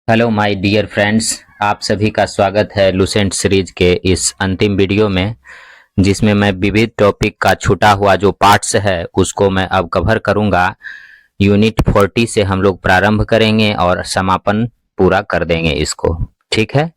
Hello my dear friends, आप सभी का स्वागत है लुसेंट सीरीज के इस अंतिम वीडियो में, जिसमें मैं विविध टॉपिक का छूटा हुआ जो पार्ट्स है उसको मैं अब कवर करूंगा। यूनिट 40 से हम लोग प्रारंभ करेंगे और समापन पूरा कर देंगे इसको। ठीक है,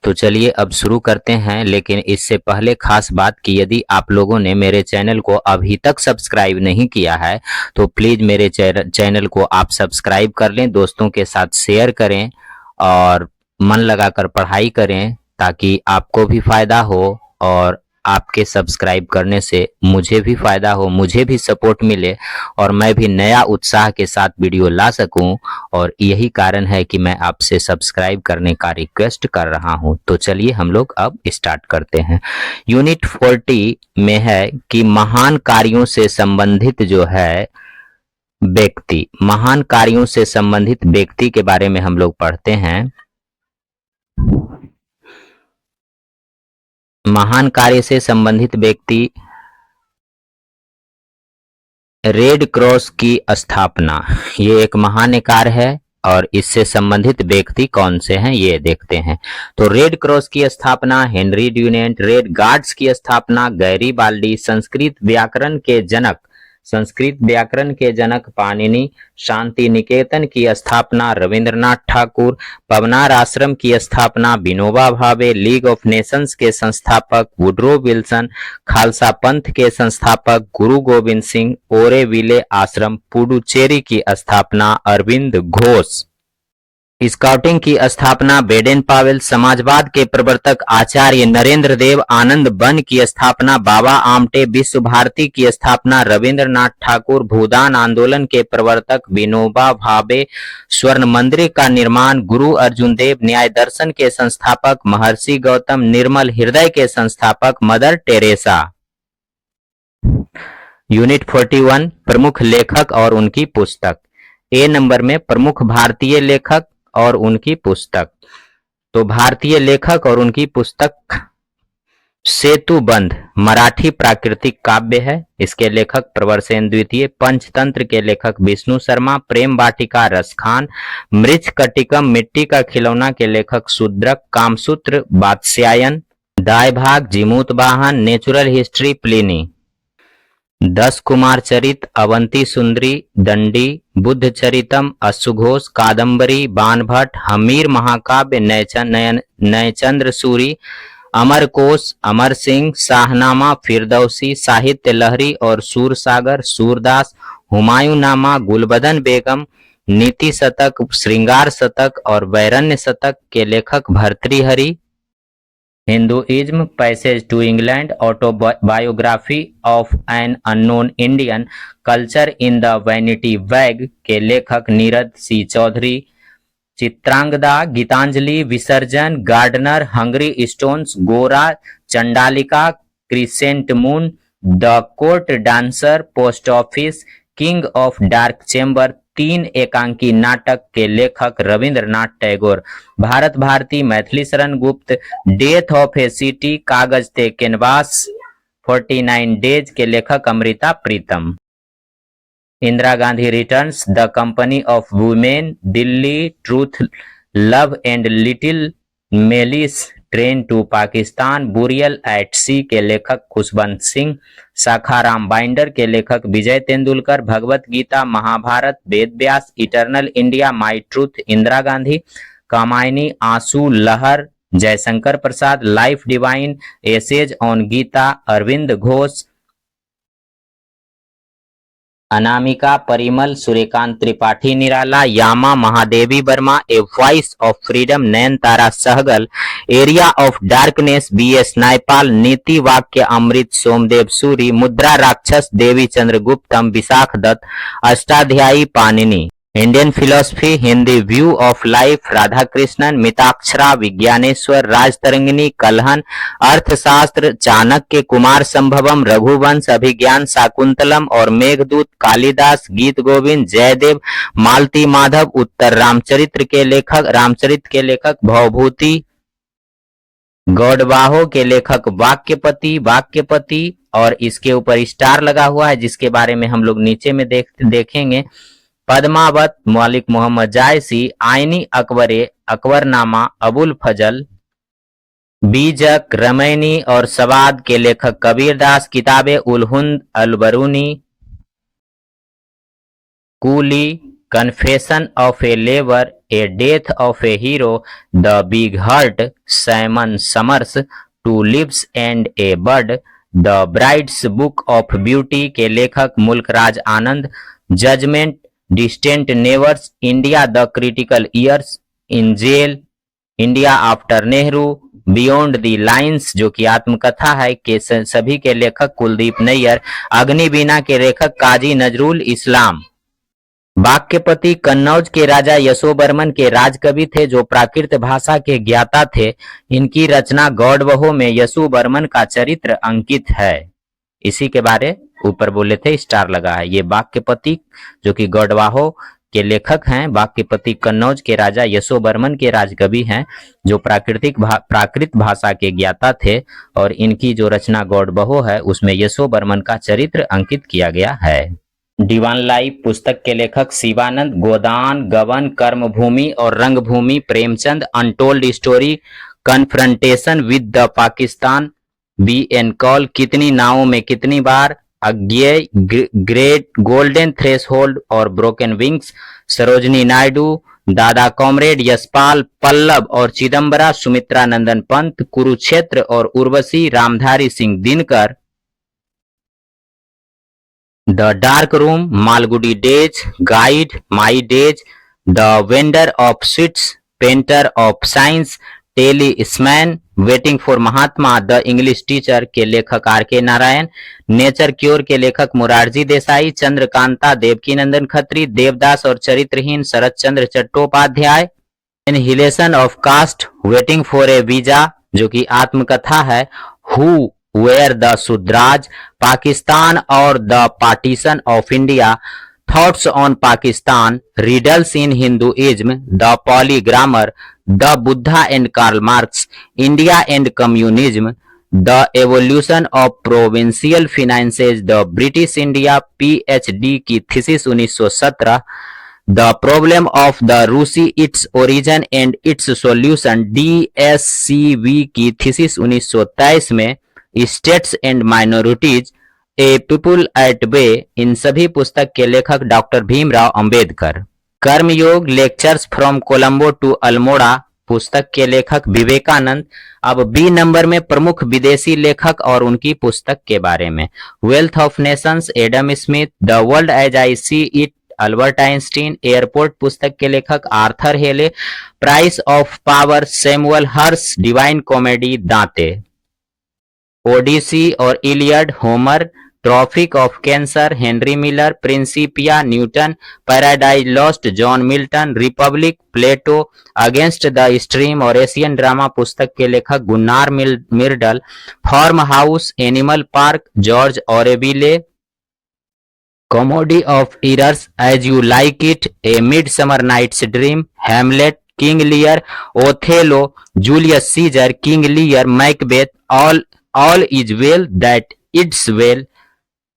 तो चलिए अब शुरू करते हैं। लेकिन इससे पहले खास बात कि यदि आप लोगों ने मेरे चैनल को अभी तक सब्सक्राइब नहीं किया है तो प्लीज मेरे चैनल को आप सब्सक्राइब कर लें, दोस्तों के साथ शेयर करें और मन लगाकर पढ़ाई करें, ताकि आपको भी फायदा हो और आपके सब्सक्राइब करने से मुझे भी फायदा हो, मुझे भी सपोर्ट मिले और मैं भी नया उत्साह के साथ वीडियो ला सकूं। और यही कारण है कि मैं आपसे सब्सक्राइब करने का रिक्वेस्ट कर रहा हूं। तो चलिए हम लोग अब स्टार्ट करते हैं। यूनिट 40 में है कि महान कार्यों से संबंधित जो है व्यक्ति, महान कार्यों से संबंधित व्यक्ति के बारे में हम लोग पढ़ते हैं। महान कार्य से संबंधित व्यक्ति, रेड क्रॉस की स्थापना, ये एक महान कार्य है और इससे संबंधित व्यक्ति कौन से हैं ये देखते हैं। तो रेड क्रॉस की स्थापना हेनरी ड्यूनेंट, रेड गार्ड्स की स्थापना गैरीबाल्डी, संस्कृत व्याकरण के जनक पाणिनि, शांति निकेतन की स्थापना रविंद्रनाथ ठाकुर, पवनार आश्रम की स्थापना Vinoba Bhave, league of Nations के संस्थापक वुड्रो विल्सन, खालसा पंथ के संस्थापक गुरु गोविंद सिंह, ओरेविले आश्रम पुडुचेरी की स्थापना अरविंद घोष, स्काउटिंग की स्थापना बेडेन पावेल, समाजवाद के प्रवर्तक आचार्य नरेंद्र देव, आनंद वन की स्थापना बाबा आमटे, विश्व भारती की स्थापना रविंद्रनाथ ठाकुर, भूदान आंदोलन के प्रवर्तक विनोबा भावे, स्वर्ण मंदिर का निर्माण गुरु अर्जुन देव, न्याय दर्शन के संस्थापक महर्षि गौतम, निर्मल हृदय के संस्थापक मदर टेरेसा। यूनिट 41 प्रमुख लेखक और उनकी पुस्तक। ए नंबर में प्रमुख भारतीय लेखक और उनकी पुस्तक। तो भारतीय लेखक और उनकी पुस्तक सेतुबंध मराठी प्राकृतिक काव्य है, इसके लेखक प्रवरसेन द्वितीय। पंचतंत्र के लेखक विष्णु शर्मा। प्रेम वाटिका रसखान। मृच्छकटिकम मिट्टी का खिलौना के लेखक शूद्रक। कामसूत्र वात्स्यायन। दाय भाग जीमूत वाहन। Natural history Pliny. 10 कुमार चरित, अवंती सुंदरी, दंडी, बुद्ध चरितम, अश्वघोष, कादंबरी, बाणभट्ट, हमीर महाकाव्य, नयचंद्र सूरी, अमरकोश, अमर सिंह, शाहनामा, फिरदौसी, साहित्य लहरी और सूरसागर, सूरदास, हुमायूंनामा, गुलबदन बेगम, नीति शतक, श्रृंगार शतक और वैरण्य शतक के लेखक Bhartrihari. Hinduism, passage to England, autobiography of an unknown Indian, culture in the vanity bag के लेखक नीरद सी चौधरी। चित्रांगदा, गीतांजलि, विसर्जन, gardener, hungry stones, Gora, Chandalika, crescent moon, the court dancer, post office, king of dark chamber, 3 एकांकी नाटक के लेखक Rabindranath Tagore. Bharat Bharti, Maithili Sharan Gupt, death of A city, कागज थे canvas, 49 days के लेखक Amrita Pritam. Indira Gandhi returns, the company of women, Delhi, truth, love and little malice, train to Pakistan, burial at sea के लेखक खुशवंत सिंह। शाखाराम बाइंडर के लेखक Vijay Tendulkar. Bhagavad Gita, Mahabharata, Ved Vyas, eternal India, my truth, Indira Gandhi. Kamayani, Aansu, Lahar, Jaishankar Prasad. Life divine, essays on Gita, Arvind Ghosh. Anamika, Parimal, Suryakant Tripathi Nirala. Yama, Mahadevi Verma. A voice of freedom, Nayantara Sahgal. Area of darkness, B S. Naipaul. Niti Vakya Amrit, Somdev Suri. Mudra Rakshas, Devi Chandra Guptam, Vishakh Datt. Ashtadhyayi, Panini. Indian philosophy, Hindi view of life, Radhakrishnan. Mitakshara, Vijnaneshwar, Rajatarangini, Kalhan. Arthashastra, Chanakya, Kumar संभवम, Raghuvansh, अभिज्ञान, शाकुंतलम और मेघदूत। कालिदास, गीत गोविंद, जयदेव, मालती माधव। उत्तर रामचरित्र के लेखक भवभूति। गौडबाहो के लेखक वाक्यपति और इसके ऊपर स्टार लगा हुआ है, जिसके बारे में हम लोग नीचे में देखेंगे। पद्मावत मलिक मोहम्मद जायसी, आईनी अकबरे अकबरनामा अबुल फजल, बीजक रमैनी और सवाद के लेखक Kabirdas, Kitab ul Hind Al-Biruni, coolie, confession of a लेबर, a death of a hero, the big heart, seven summers, two leaves and a bud, the bride's book of beauty के लेखक Mulkraj Anand, judgement, distant neighbours, India the critical years, in jail, India after Nehru, beyond the lines जो कि आत्मकथा है के सभी के लेखक कुलदीप नैयर, अग्निवीणा के लेखक काजी नजरुल इस्लाम। वाक्यपति कन्नौज के राजा यशोवर्मन के राजकवि थे जो प्राकृत भाषा के ज्ञाता थे। इनकी रचना गौडवहो में यशोवर्मन का चरित्र अंकित है। इसी के बारे ऊपर बोले थे, स्टार लगा है। ये वाक्यपति जो कि गौडवाहो के लेखक हैं, वाक्यपति कन्नौज के राजा यशोवर्मन के राजकवि हैं जो प्राकृत भाषा के ज्ञाता थे, और इनकी जो रचना गौडवहो है उसमें यशोवर्मन का चरित्र अंकित किया गया है। दीवान लाइफ पुस्तक के लेखक शिवानंद, गोदान, गबन, कर्मभूमि और Rangbhoomi Premchand, untold story, confrontation with the Pakistan, B N Kaul, कितनी नावों में कितनी बार, अज्ञेय, ग्रेट, गोल्डन थ्रेशहोल्ड और broken wings, Sarojini Naidu, Dada comrade, Yashpal, Pallav और चिदम्बरा, सुमित्रा नंदन पंत, कुरुक्षेत्र और Urvashi, Ramdhari Singh Dinkar, the dark room, Malgudi days, guide, my days, the vendor of sweets, painter of signs, talisman, waiting for Mahatma, the English teacher के लेखक आर के नारायण, नेचर क्योर के लेखक मुरारजी देसाई, चंद्रकांता देवकीनंदन खत्री, देवदास और Charitraheen Sharat Chandra Chattopadhyay, annihilation of caste, waiting for a visa जो कि आत्मकथा है, who were the Shudras, Pakistan और the partition of India, thoughts on Pakistan, riddles in Hinduism, the polygrammar, the Buddha and Karl Marx, India and communism, the evolution of provincial finances, the British India, PhD की thesis 1917, the problem of the rupee, its origin and its solution, DSCV की thesis 1923 में, states and minorities, a people at bay, इन सभी पुस्तक के लेखक doctor Bhimrao Ambedkar. Karmayoga, lectures from Colombo to Almora पुस्तक के लेखक विवेकानंद। अब बी नंबर में प्रमुख विदेशी लेखक और उनकी पुस्तक के बारे में, wealth of nations, Adam Smith, the world as I see it, Albert Einstein, airport पुस्तक के लेखक Arthur Hailey, price of power, Samuel Hersh, divine comedy, Dante, Odyssey और Iliad, Homer, tropic of cancer, Henry Miller, Principia, Newton, paradise lost, John Milton, republic, Plato, against the stream और Asian drama पुस्तक के लेखक Gunnar Myrdal, farm house, animal park, George Orwell, comedy of errors, as you like it, a midsummer night's dream, Hamlet, King Lear, Othello, Julius Caesar, King Lear, Macbeth, all is well that it's well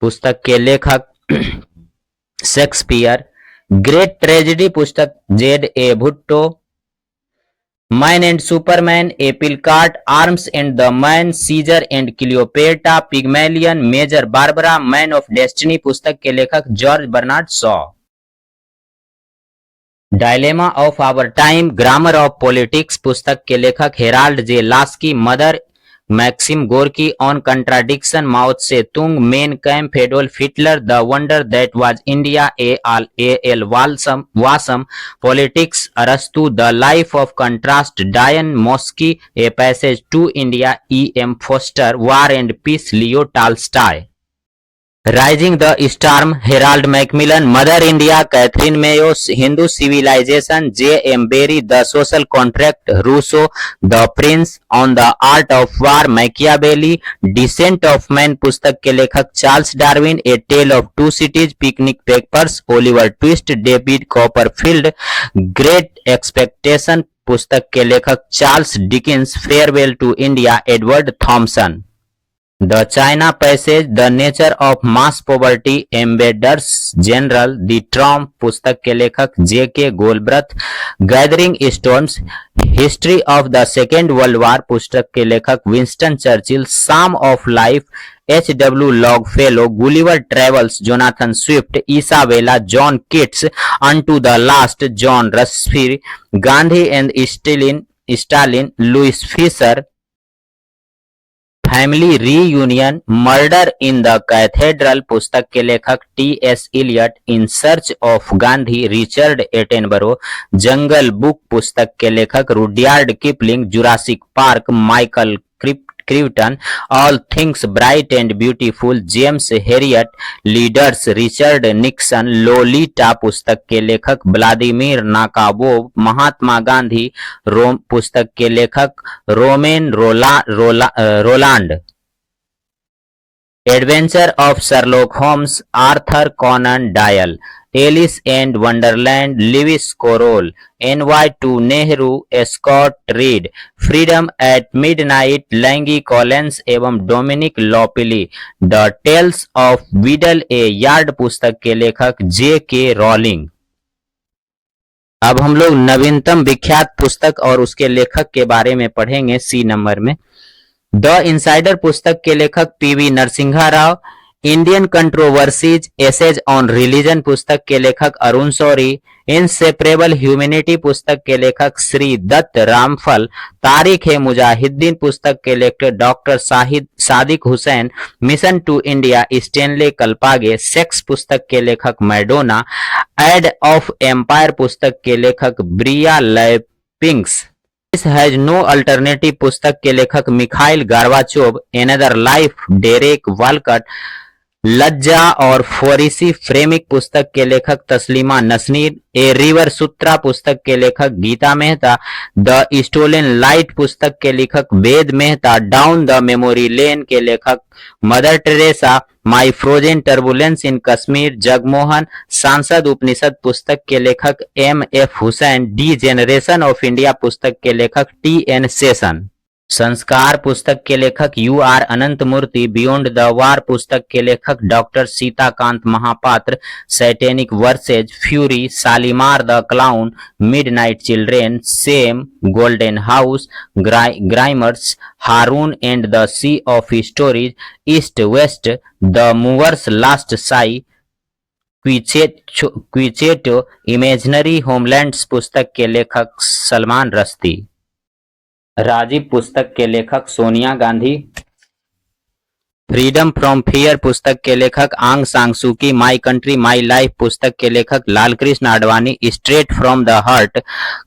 पुस्तक के लेखक Shakespeare, great tragedy पुस्तक Z A Bhutto, man and superman, A Pilkart, arms and the man, Caesar and Cleopatra, Pygmalion, major Barbara, man of destiny पुस्तक के लेखक George Bernard Shaw, dilemma of our time, grammar of politics पुस्तक के लेखक Harold J Laski, mother maxim Gorky, on contradiction, Mao Tse Tung, Mein Kampf, Adolf Hitler, the wonder that was India, A L. Basham, politics, अरस्तु, the life of contrast, Diane Mosley, a passage to India, E.M. Forster, war and peace, Leo Tolstoy, rising the storm, Harold Macmillan, mother India, Katherine Mayo, Hindu civilisation, J.M. Barry, the social contract, Rousseau, the prince, on the art of war, Machiavelli, descent of man पुस्तक के लेखक Charles Darwin, A tell of two cities, picnic papers, Oliver Twist, David Copperfield, great expectation पुस्तक के लेखक Charles Dickens, farewell to India, Edward Thomson. The China passage, the nature of mass poverty, ambassador's journal, the Trump पुस्तक के लेखक J K Galbraith, gathering storms, history of the second world war पुस्तक के लेखक Winston Churchill, psalm of life H.W. Longfellow, Gulliver travels Jonathan Swift, Isabella John Keats, unto the last John रस्फीर, Gandhi and Stalin Louis Fischer, family reunion, murder in the cathedral पुस्तक के लेखक T.S. Eliot, in search of Gandhi Richard Attenborough, jungle book पुस्तक के लेखक Rudyard Kipling, Jurassic park Michael Crichton, all things bright and beautiful James Herriot, leaders Richard Nixon, Lolita पुस्तक के लेखक Vladimir नाकाबोव, Mahatma Gandhi रोम पुस्तक के लेखक Romain Rolland, adventure of Sherlock Holmes Arthur Conan Doyle, Alice and wonderland Lewis Carroll, envoy to Nehru Scott Reid, freedom at midnight लैंगी Collins एवं Dominique Lapierre, the tales of Vidal a yard पुस्तक के लेखक J के rolling. अब हम लोग नवीनतम विख्यात पुस्तक और उसके लेखक के बारे में पढ़ेंगे सी नंबर में। द इनसाइडर पुस्तक के लेखक PV Narasimha Rao, Indian controversies essays on religion पुस्तक के लेखक अरुण शौरी, इनसेपरेबल ह्यूमैनिटी पुस्तक के लेखक श्री दत्त रामफल, तारीख ए मुजाहिदीन पुस्तक के लेखक doctor Sadiq Hussain, mission to India Stanley Kalpage, sex पुस्तक के लेखक मैडोना, एड ऑफ एम्पायर पुस्तक के लेखक Brian Lapping's, this has no alternative पुस्तक के लेखक Mikhail Gorbachev, another life Derek Walcott, Lajja और फोरिसी फ्रेमिक पुस्तक के लेखक तस्लीमा नसनीर, ए रिवर सूत्रा पुस्तक के लेखक Gita Mehta, the stolen light पुस्तक के लेखक Ved Mehta, down the memory lane के लेखक Mother Teresa, my frozen turbulence in Kashmir Jagmohan, Sansad Upanishad पुस्तक के लेखक M.F. Hussain, degeneration of India पुस्तक के लेखक T.N. सेशन, संस्कार पुस्तक के लेखक U.R. Anant Murthy, beyond the war पुस्तक के लेखक doctor Sitakant Mahapatra, satanic verses, fury, Shalimar the clown, midnight children, same, golden house, Grimus, Haroun and the sea of stories, east west, the moor's last sigh, Quichotte, imaginary homelands पुस्तक के लेखक सलमान रश्दी, राजीव पुस्तक के लेखक Sonia Gandhi, freedom from fear पुस्तक के लेखक आंग सांग सूकी, माई कंट्री माई लाइफ पुस्तक के लेखक Lal Krishna Advani, straight from the heart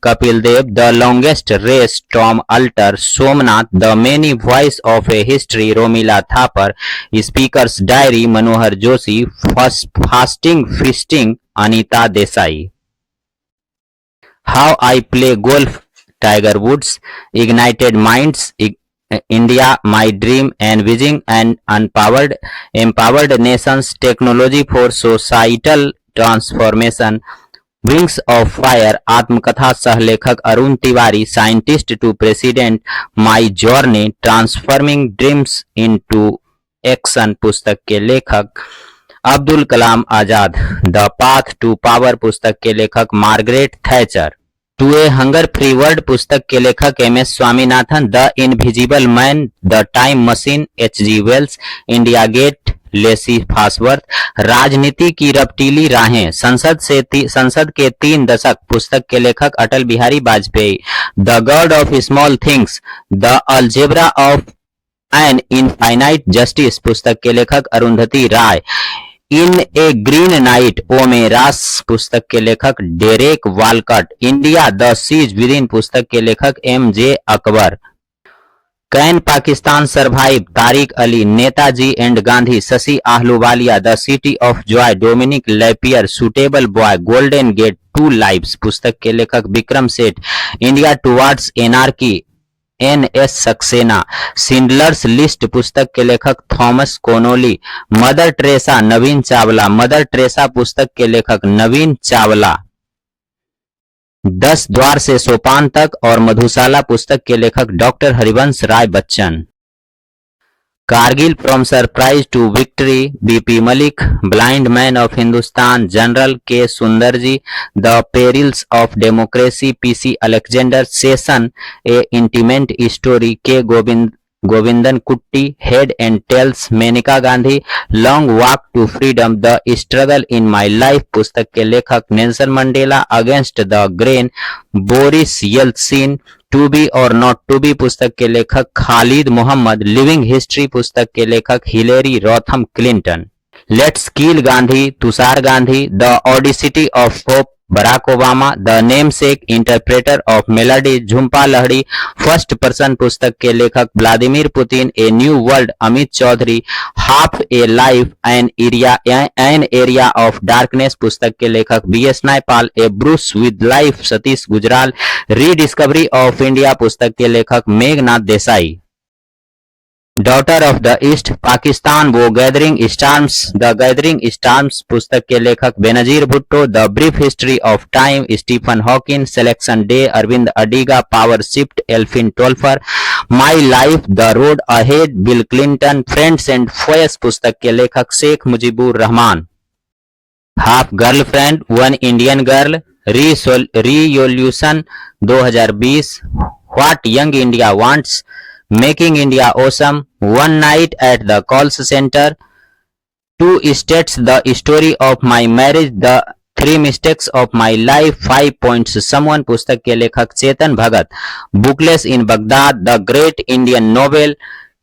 Kapil Dev, the longest race Tom Alter, Somnath, the many voice of a history Romila Thapar, speakers diary Manohar Joshi, fasting feasting Anita Desai, how I play golf Tiger Woods, ignited minds India my dream and visioning and empowered nations, technology for societal transformation, wings of fire, आत्मकथा सह लेखक Arun Tiwari, scientist to president, my journey, transforming dreams into action पुस्तक के लेखक Abdul Kalam Azad, the path to power पुस्तक के लेखक Margaret Thatcher, to a hunger free world पुस्तक के लेखक M.S. Swaminathan, the invisible man, the time machine H.G. Wells, India gate Lacy Fasworth, राजनीति की रपटीली राहें, संसद के 3 दशक पुस्तक के लेखक Atal Bihari Vajpayee, the god of small things, the algebra of an infinite justice पुस्तक के लेखक Arundhati Roy, in a green night Omeros पुस्तक के लेखक Derek Walcott, India the siege within पुस्तक के लेखक M.J. Akbar, can Pakistan survive Tariq Ali, Netaji and Gandhi Shashi Ahluwalia, the city of joy Dominique Lapierre, suitable boy, golden gate, two lives पुस्तक के लेखक विक्रम सेठ, India towards anarchy N.S. Saxena, Schindler's list पुस्तक के लेखक Thomas Keneally, Mother Teresa Navin Chawla, Mother Teresa पुस्तक के लेखक नवीन चावला, 10 द्वार से सोपान तक और मधुशाला पुस्तक के लेखक doctor Harivansh Rai Bachchan, Kargil from surprise to victory, B P Malik, blind man of Hindustan, general K Sundar ji, the perils of democracy, P C Alexander, session a intimate story, K Govindan Kutty, head and tales, Maneka Gandhi, long walk to freedom, the struggle in my life पुस्तक के लेखक Nelson Mandela, against the grain, Boris Yeltsin, to be और not to be पुस्तक के लेखक Khalid Mohammad, living history पुस्तक के लेखक Hillary Rodham Clinton, let's kill Gandhi, Tushar Gandhi, the audacity of hope, Barack Obama, the namesake, interpreter of melody, Jhumpa Lahiri, first person पुस्तक के लेखक Vladimir Putin, a new world Amit Chaudhuri, half a life an area of darkness पुस्तक के लेखक B S Naipaul, a brush with life Satish Gujral, rediscovery of India पुस्तक के लेखक Meghnad Desai, daughter of the east, Pakistan वो gathering storms, the gathering storms पुस्तक के लेखक Benazir Bhutto, the brief history of time, Stephen Hawking, selection day, Arvind Adiga, power shift, Alvin Toffler, my life, the road ahead, Bill Clinton, friends and foes पुस्तक के लेखक Sheikh Mujibur Rahman, half girlfriend, one Indian girl, revolution 2020, what young India wants, making India awesome, one night at the calls centre, two states, the story of my marriage, the three mistakes of my life, 5 points someone पुस्तक के लेखक Chetan Bhagat, bookless in Baghdad, the great Indian novel,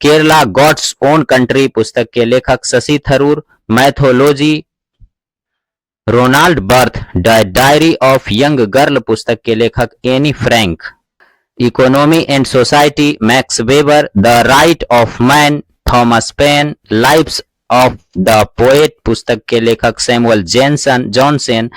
Kerala god's own country पुस्तक के लेखक Shashi Tharoor, mythology, Roland Barthes, the diary of young girl पुस्तक के लेखक Anne Frank, economy and society, Max Weber, the right of man, Thomas Paine, lives of the poet पुस्तक के लेखक Samuel Johnson,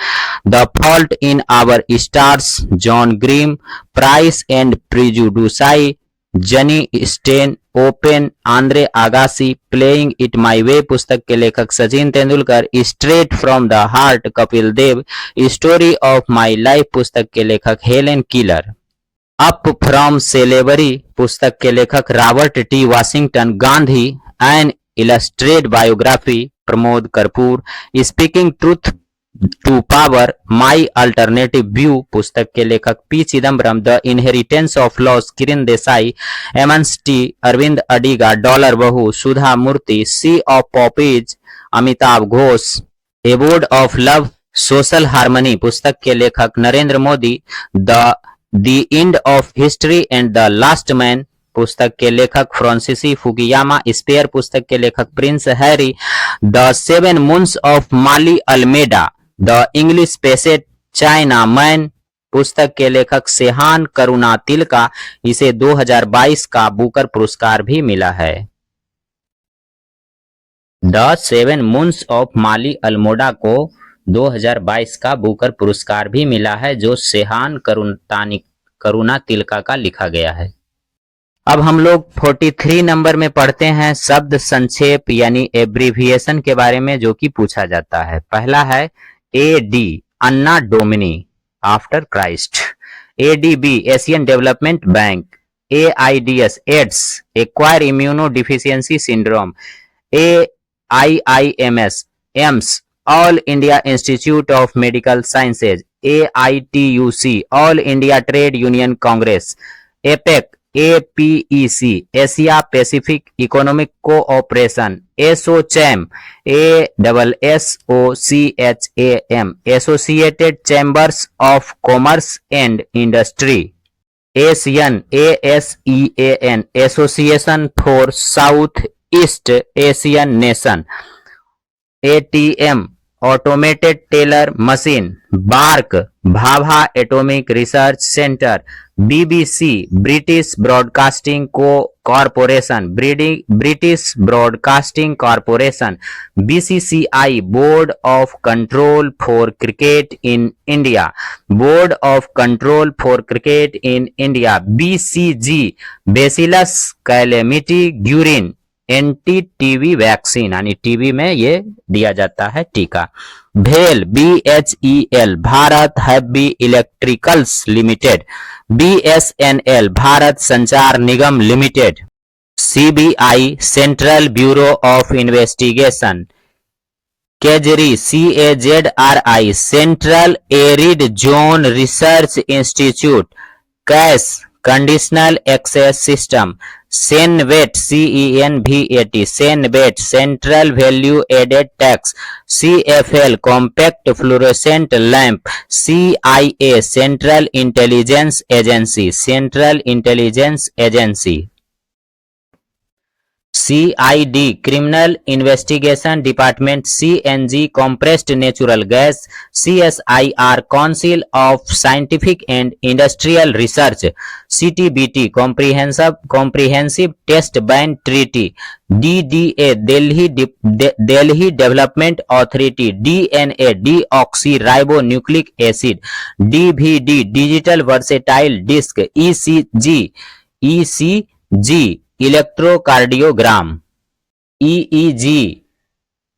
the fault in our stars, John Green, price and प्रिजुडिसाई, Jane Austen, open, Andre Agassi, playing it my way पुस्तक के लेखक Sachin Tendulkar, straight from the heart Kapil Dev, story of my life पुस्तक के लेखक Helen Keller, up from slavery पुस्तक के लेखक Robert T Washington, Gandhi an illustrated biography, Pramod Kapoor, speaking truth to power, my alternative view पुस्तक के लेखक P Chidambaram, the inheritance of loss, Kiran Desai, MNT, Arvind Adiga, dollar Bahu, Sudha Murthy, C of poppies, Amitav Ghosh, award of love, social harmony पुस्तक के लेखक Narendra Modi, the end of history and the last man पुस्तक के लेखक Francis Fukuyama, spare पुस्तक के लेखक Prince Harry, the seven moons of Maali Almeida, the English patient Chinaman पुस्तक के लेखक सेहान करुणा तिलका, इसे 2022 का बुकर पुरस्कार भी मिला है। द सेवन मून्स ऑफ माली अल्मोडा को 2022 का बुकर पुरस्कार भी मिला है, जो सेहान करुणा तिलका का लिखा गया है। अब हम लोग 43 नंबर में पढ़ते हैं शब्द संक्षेप यानी एब्रीविएशन के बारे में, जो कि पूछा जाता है। पहला है AD, anno domini, after Christ. ADB, Asian development bank. AIDS, AIDS, acquired immuno deficiency syndrome. AIIMS, AIIMS, all India institute of medical sciences. AITUC, all India trade union congress. APEC, APEC, Asia Pacific economic cooperation. ASSOCHAM, ASSOCHAM, associated chambers of commerce and industry. ASEAN, ASEAN, association for south east Asian nation. ATM, automated teller machine. BARC, Bhabha atomic research centre. BBC, British broadcasting corporation, British broadcasting corporation. BCCI, board of control for cricket in India, board of control for cricket in India. BCG, bacillus calamity Guérin, anti TB vaccine, यानी TB में ये दिया जाता है टीका। भेल, BHEL, Bharat heavy electricals limited. BSNL, Bharat संचार निगम limited. CBI, Central Bureau of Investigation. Kajri, CAZRI, Central Arid Zone Research Institute. CAS, Conditional Access System. CENVAT, CENVAT, CENVAT, Central Value Added Tax. CFL, Compact Fluorescent Lamp. CIA, Central Intelligence Agency, Central Intelligence Agency. CID, Criminal Investigation Department. CNG, Compressed Natural Gas. CSIR, Council of Scientific and Industrial Research. CTBT, Comprehensive Test Ban Treaty. DDA, Delhi Development Authority. DNA, Deoxyribonucleic Acid. DVD, Digital Versatile Disc. ECG, Electrocardiogram. EEG,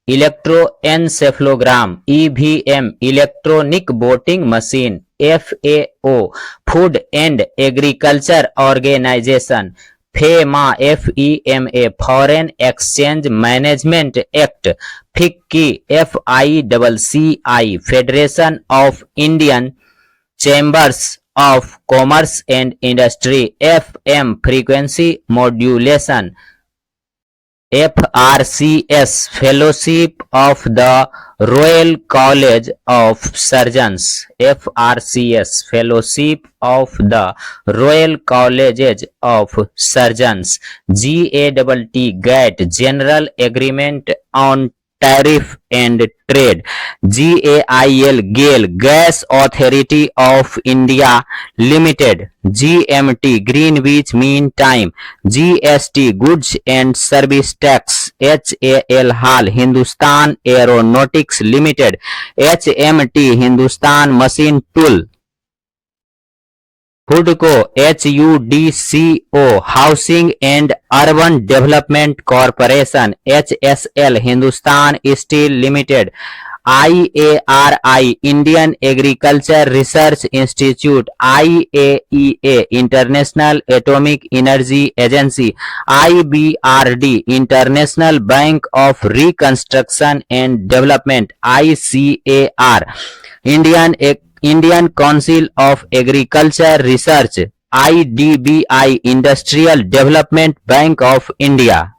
Electroencephalogram. EVM, Electronic Voting Machine. FAO, Food and Agriculture Organization. FEMA, FEMA, Foreign Exchange Management Act. FICCI, FICCI, Federation of Indian Chambers of Commerce and Industry. FM, Frequency Modulation. FRCS, Fellowship of the Royal College of Surgeons. FRCS, Fellowship of the Royal Colleges of Surgeons. GATT, General Agreement on Tariff and Trade. GAIL, GAIL, Gas Authority of India Limited. GMT, Greenwich Mean Time. GST, Goods and Service Tax. HAL, HAL, Hindustan Aeronautics Limited. HMT, Hindustan Machine Tool. HUDCO, HUDCO, Housing and Urban Development Corporation. HSL, Hindustan Steel Limited. IARI, Indian Agriculture Research Institute. IAEA, International Atomic Energy Agency. IBRD, International Bank of Reconstruction and Development. ICAR, Indian Council of Agriculture Research. IDBI, Industrial Development Bank of India.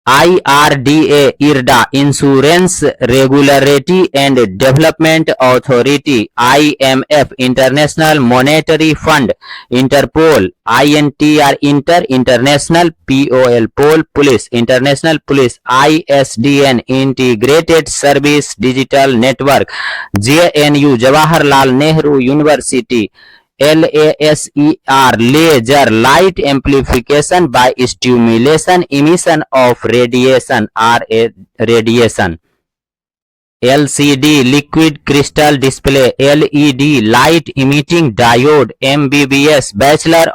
IRDA, IRDA, Insurance Regulatory and Development Authority. IMF, International Monetary Fund. Interpol, INTR, International POL, Pol Police, International Police. ISDN, Integrated Service Digital Network. JNU, Jawaharlal Nehru University. LASER, laser light amplification by stimulation emission of radiation. Radiation. LCD, liquid crystal display. LED, light emitting diode. MBBS, Bachelor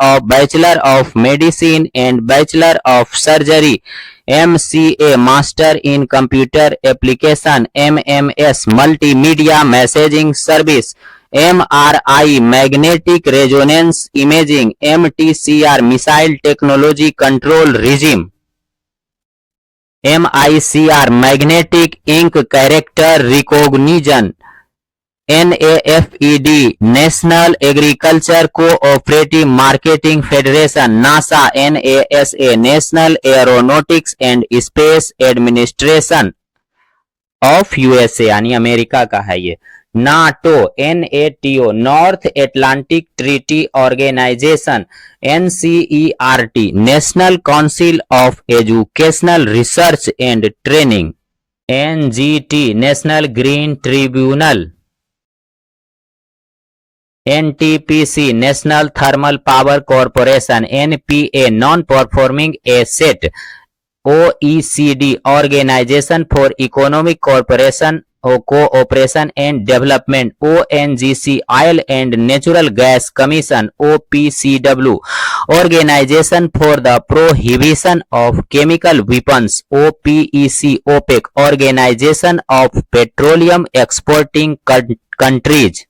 of Medicine and Bachelor of Surgery. MCA, Master in Computer Application. MMS, Multimedia Messaging Service. MRI, Magnetic Resonance Imaging. MTCR, Missile Technology Control Regime. MICR, Magnetic Ink Character Recognition. NAFED, National Agriculture Cooperative Marketing Federation. NASA, NASA, National Aeronautics and Space Administration of USA, यानी America का है ये. NATO, NATO, North Atlantic Treaty Organization. NCERT, National Council of Educational Research and Training. NGT, National Green Tribunal. NTPC, National Thermal Power Corporation. NPA, Non-Performing Asset. OECD, Organization for Economic Cooperation and Development. ONGC, Oil and Natural Gas Commission. OPCW, Organization for the Prohibition of Chemical Weapons. OPEC, OPEC, Organization of Petroleum Exporting Countries.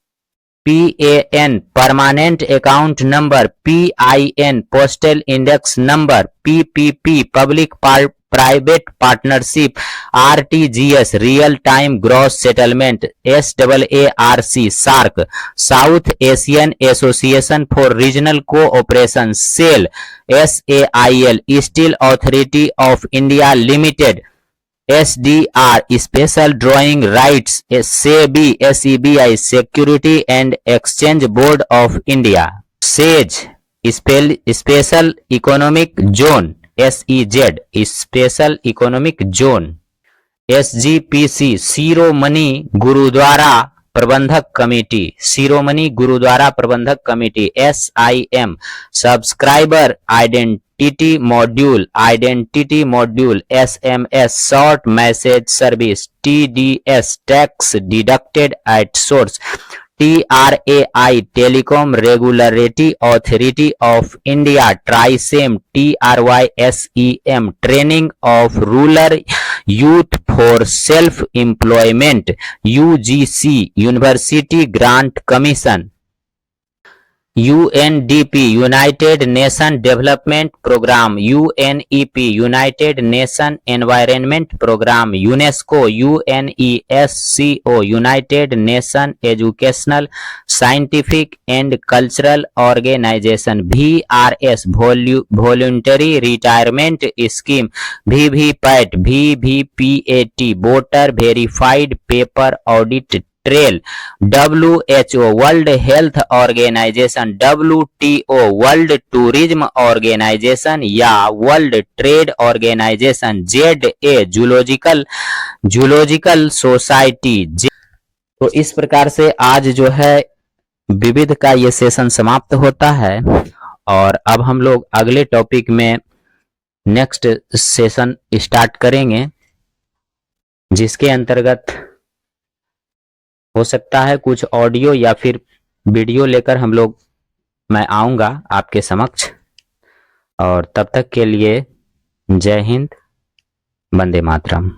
PAN permanent account number, PIN postal index number, PPP public private partnership, RTGS real time gross settlement, SAARC SAARC south Asian association for regional cooperation, SAIL, SAIL steel authority of India limited, SDR special drawing rights, SEBI SEBI security and exchange board of India, SEZ special economic zone, SEZ special economic zone, SGPC Shiromani Gurdwara Prabandhak committee, Shiromani Gurdwara Prabandhak committee, SIM subscriber identity module, SMS short message service, TDS tax deducted at source, TRAI telecom regulatory authority of India, Trysem, TRYSEM training of rural youth for self employment, UGC university grant commission, UNDP united nation development programme, UNEP united nation environment programme, UNESCO, UNESCO united nation educational scientific and cultural organisation, VRS voluntary retirement scheme, VVPAT voter verified paper audit trail, WHO world health organisation, WTO world tourism organisation या world trade organisation, ZA zoological society. तो इस प्रकार से आज जो है विविध का ये सेशन समाप्त होता है और अब हम लोग अगले टॉपिक में नेक्स्ट सेशन स्टार्ट करेंगे, जिसके अंतर्गत हो सकता है कुछ ऑडियो या फिर वीडियो लेकर मैं आऊंगा आपके समक्ष। और तब तक के लिए जय हिंद, वंदे मातरम।